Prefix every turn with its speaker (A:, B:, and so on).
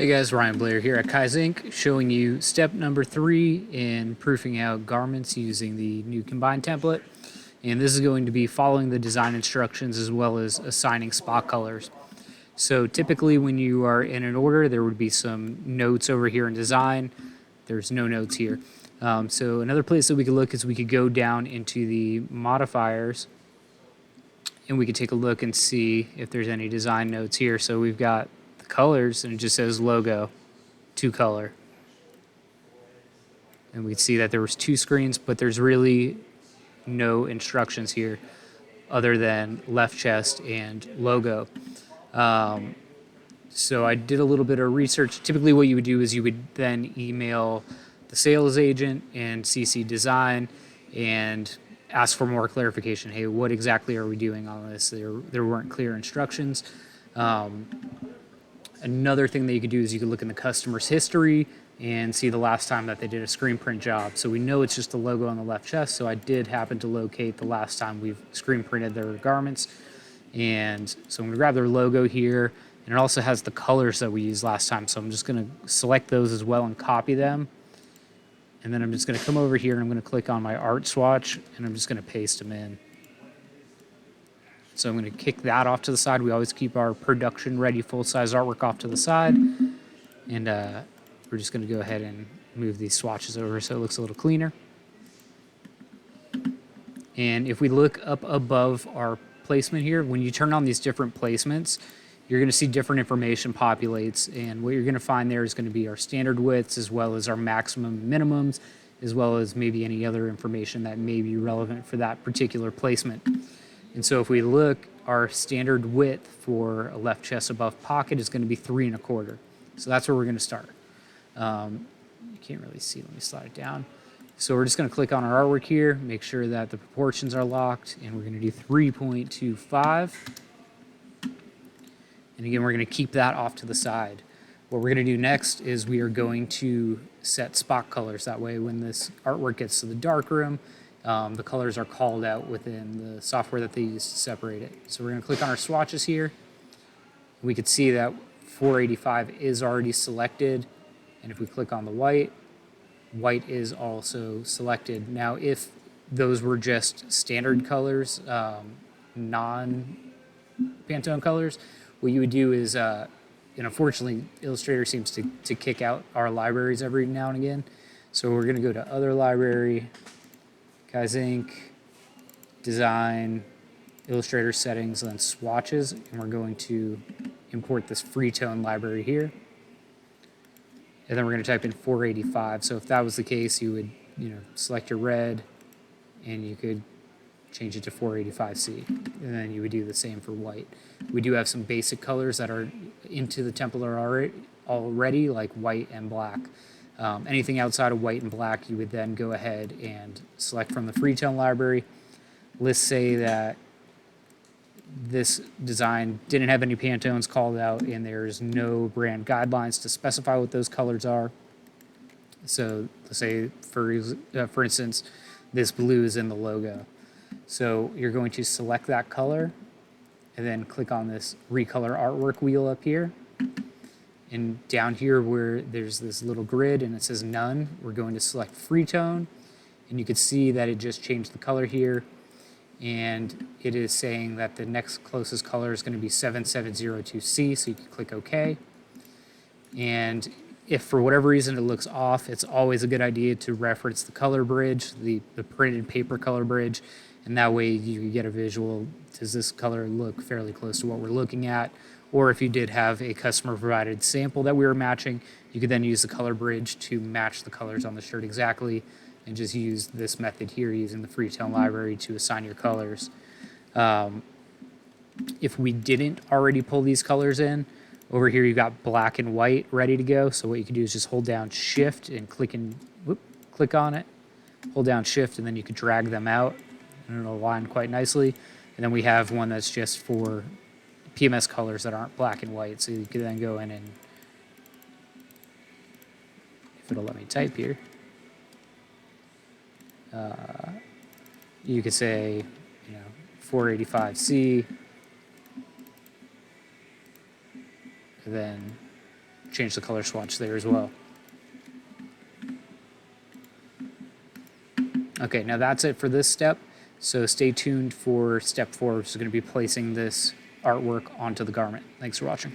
A: Hey guys, Ryan Blair here at Kaizink, showing you step number 3 in proofing out garments using the new combine template. And this is going to be following the design instructions as well as assigning spot colors. So typically when you are in an order, there would be some notes over here in design. There's no notes here. So another place that we could look is we could go down into the modifiers and we could take a look and see if there's any design notes here. So we've got the colors and it just says logo, 2-color. And we see that there was 2 screens, but there's really no instructions here other than left chest and logo. So I did a little bit of research. Typically what you would do is you would then email the sales agent and CC design and ask for more clarification. Hey, what exactly are we doing on this? There weren't clear instructions. Another thing that you could do is you could look in the customer's history and see the last time that they did a screen print job. So we know it's just the logo on the left chest, so I did happen to locate the last time we've screen printed their garments. And so I'm gonna grab their logo here, and it also has the colors that we used last time. So I'm just gonna select those as well and copy them. And then I'm just gonna come over here and I'm gonna click on my art swatch and I'm just gonna paste them in. So I'm going to kick that off to the side. We always keep our production ready full-size artwork off to the side. And we're just going to go ahead and move these swatches over so it looks a little cleaner. And if we look up above our placement here, when you turn on these different placements, you're going to see different information populates. And what you're going to find there is going to be our standard widths as well as our maximum minimums, as well as maybe any other information that may be relevant for that particular placement. And so if we look, our standard width for a left chest above pocket is going to be 3 1/4. So that's where we're going to start. You can't really see. Let me slide it down. So we're just going to click on our artwork here, make sure that the proportions are locked, and we're going to do 3.25. And again, we're going to keep that off to the side. What we're going to do next is we are going to set spot colors. That way when this artwork gets to the darkroom, the colors are called out within the software that they use to separate it. So we're going to click on our swatches here. We could see that 485 is already selected. And if we click on the white, white is also selected. Now, if those were just standard colors, non-Pantone colors, what you would do is, and unfortunately, Illustrator seems to kick out our libraries every now and again. So we're going to go to Other Library, Kaizink, Design, Illustrator Settings, and then Swatches, and we're going to import this Freetone library here. And then we're going to type in 485. So if that was the case, you would, select your red, and you could change it to 485C, and then you would do the same for white. We do have some basic colors that are into the template already, like white and black. Anything outside of white and black, you would then go ahead and select from the Freetone library. Let's say that this design didn't have any Pantones called out and there's no brand guidelines to specify what those colors are. So let's say, for instance, this blue is in the logo. So you're going to select that color and then click on this Recolor Artwork wheel up here. And down here where there's this little grid and it says none, we're going to select Freetone. And you can see that it just changed the color here. And it is saying that the next closest color is going to be 7702C, so you can click OK. And if for whatever reason it looks off, it's always a good idea to reference the color bridge, the printed paper color bridge. And that way you can get a visual, does this color look fairly close to what we're looking at? Or if you did have a customer provided sample that we were matching, you could then use the color bridge to match the colors on the shirt exactly and just use this method here using the Freetone library to assign your colors. If we didn't already pull these colors in, over here you've got black and white ready to go. So what you can do is just hold down Shift and click on it, hold down Shift, and then you can drag them out and it'll align quite nicely. And then we have one that's just for PMS colors that aren't black and white, so you can then go in and, if it'll let me type here, you could say, 485C, and then change the color swatch there as well. Okay, now that's it for this step. So stay tuned for step 4, which is going to be placing this artwork onto the garment. Thanks for watching.